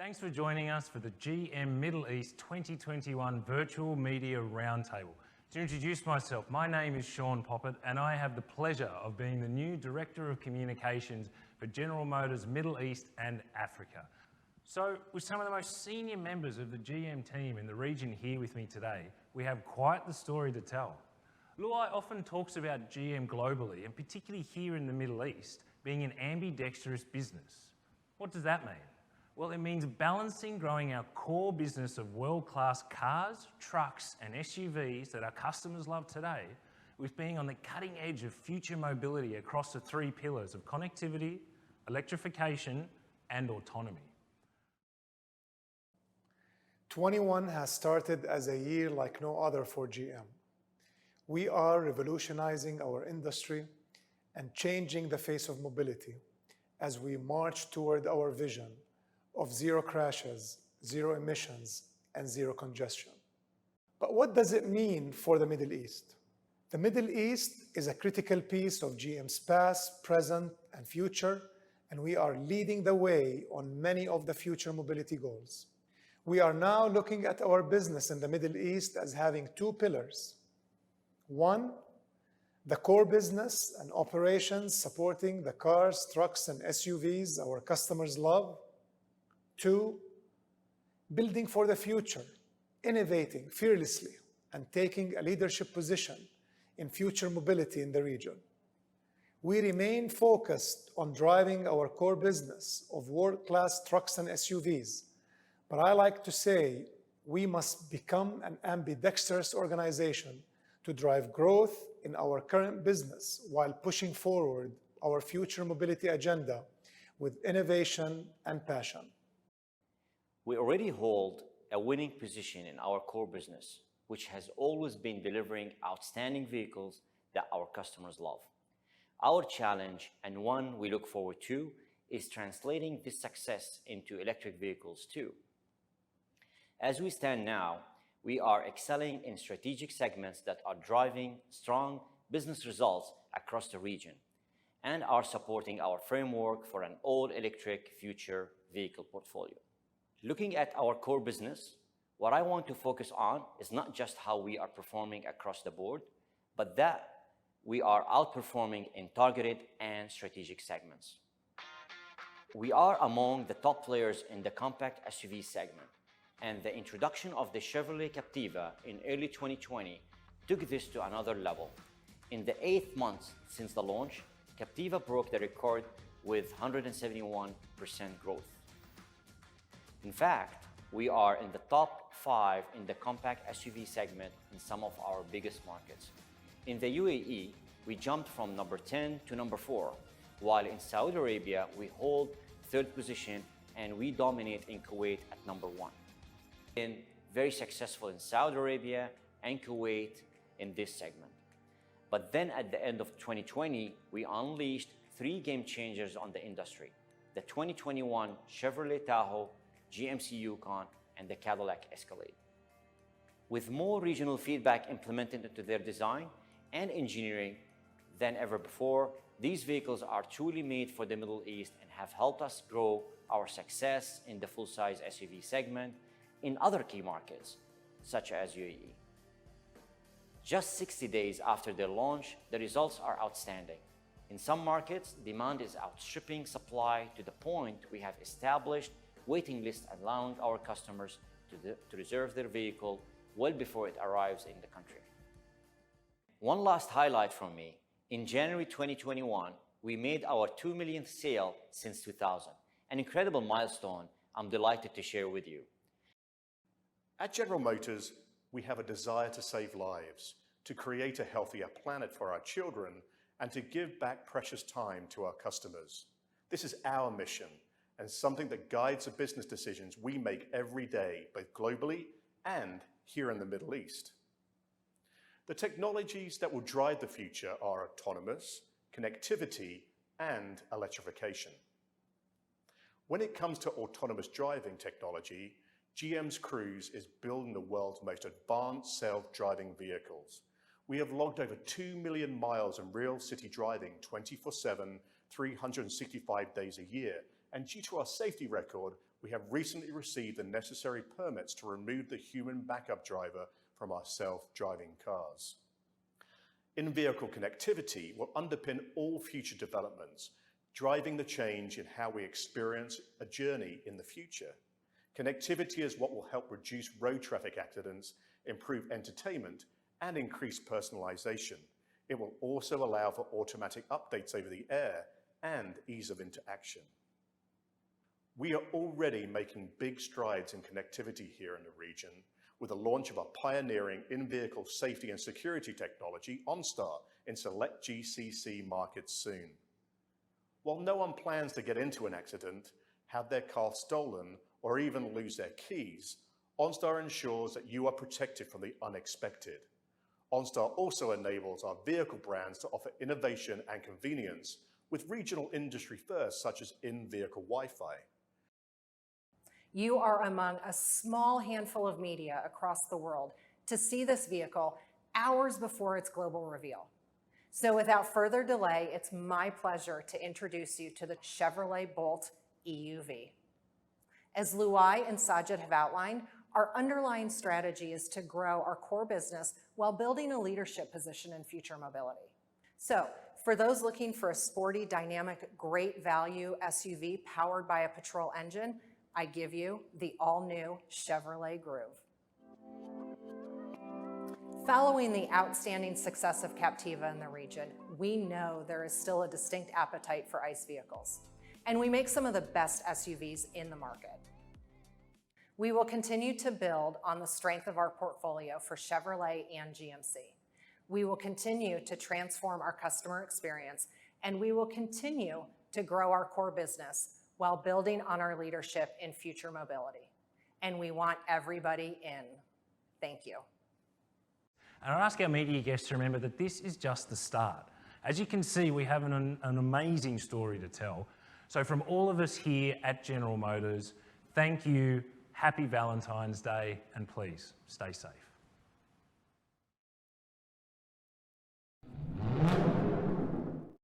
Thanks for joining us for the GM Middle East 2021 Virtual Media Roundtable. To introduce myself, my name is Sean Poppet and I have the pleasure of being the new Director of Communications for General Motors Middle East and Africa. So, with some of the most senior members of the GM team in the region here with me today, we have quite the story to tell. Luai often talks about GM globally, and particularly here in the Middle East, being an ambidextrous business. What does that mean? Well, it means balancing growing our core business of world-class cars, trucks and SUVs that our customers love today with being on the cutting edge of future mobility across the three pillars of connectivity, electrification and autonomy. 21 has started as a year like no other for GM. We are revolutionizing our industry and changing the face of mobility as we march toward our vision of zero crashes, zero emissions, and zero congestion. But what does it mean for the Middle East? The Middle East is a critical piece of GM's past, present, and future, and we are leading the way on many of the future mobility goals. We are now looking at our business in the Middle East as having two pillars. One, the core business and operations supporting the cars, trucks, and SUVs our customers love. Two, building for the future, innovating fearlessly, and taking a leadership position in future mobility in the region. We remain focused on driving our core business of world-class trucks and SUVs, but I like to say we must become an ambidextrous organization to drive growth in our current business while pushing forward our future mobility agenda with innovation and passion. We already hold a winning position in our core business, which has always been delivering outstanding vehicles that our customers love. Our challenge, and one we look forward to, is translating this success into electric vehicles too. As we stand now, we are excelling in strategic segments that are driving strong business results across the region and are supporting our framework for an all-electric future vehicle portfolio. Looking at our core business, what I want to focus on is not just how we are performing across the board, but that we are outperforming in targeted and strategic segments. We are among the top players in the compact SUV segment, and the introduction of the Chevrolet Captiva in early 2020 took this to another level. In the 8 months since the launch, Captiva broke the record with 171% growth. In fact, we are in the top 5 in the compact SUV segment in some of our biggest markets. In the UAE, we jumped from number 10 to number 4, while in Saudi Arabia, we hold 3rd position and we dominate in Kuwait at number 1. Been very successful in Saudi Arabia and Kuwait in this segment. But then at the end of 2020, we unleashed 3 game changers on the industry: the 2021 Chevrolet Tahoe, GMC Yukon, and the Cadillac Escalade. With more regional feedback implemented into their design and engineering than ever before, these vehicles are truly made for the Middle East and have helped us grow our success in the full-size SUV segment in other key markets, such as UAE. Just 60 days after their launch, the results are outstanding. In some markets, demand is outstripping supply to the point we have established waiting lists allowing our customers to reserve their vehicle well before it arrives in the country. One last highlight from me. In January 2021, we made our 2 millionth sale since 2000, an incredible milestone I'm delighted to share with you. At General Motors, we have a desire to save lives, to create a healthier planet for our children, and to give back precious time to our customers. This is our mission, and something that guides the business decisions we make every day, both globally and here in the Middle East. The technologies that will drive the future are autonomous, connectivity, and electrification. When it comes to autonomous driving technology, GM's Cruise is building the world's most advanced self-driving vehicles. We have logged over 2 million miles in real city driving 24/7, 365 days a year, and due to our safety record, we have recently received the necessary permits to remove the human backup driver from our self-driving cars. In-vehicle connectivity will underpin all future developments, driving the change in how we experience a journey in the future. Connectivity is what will help reduce road traffic accidents, improve entertainment, and increase personalization. It will also allow for automatic updates over the air and ease of interaction. We are already making big strides in connectivity here in the region with the launch of our pioneering in-vehicle safety and security technology, OnStar, in select GCC markets soon. While no one plans to get into an accident, have their car stolen, or even lose their keys, OnStar ensures that you are protected from the unexpected. OnStar also enables our vehicle brands to offer innovation and convenience with regional industry firsts such as in-vehicle Wi-Fi. You are among a small handful of media across the world to see this vehicle hours before its global reveal. So without further delay, it's my pleasure to introduce you to the Chevrolet Bolt EUV. As Luai and Sajid have outlined, our underlying strategy is to grow our core business while building a leadership position in future mobility. So for those looking for a sporty, dynamic, great value SUV powered by a petrol engine, I give you the all-new Chevrolet Groove. Following the outstanding success of Captiva in the region, we know there is still a distinct appetite for ICE vehicles, and we make some of the best SUVs in the market. We will continue to build on the strength of our portfolio for Chevrolet and GMC. We will continue to transform our customer experience, and we will continue to grow our core business while building on our leadership in future mobility. And we want everybody in. Thank you. And I ask our media guests to remember that this is just the start. As you can see, we have an amazing story to tell. So from all of us here at General Motors, thank you, happy Valentine's Day, and please stay safe.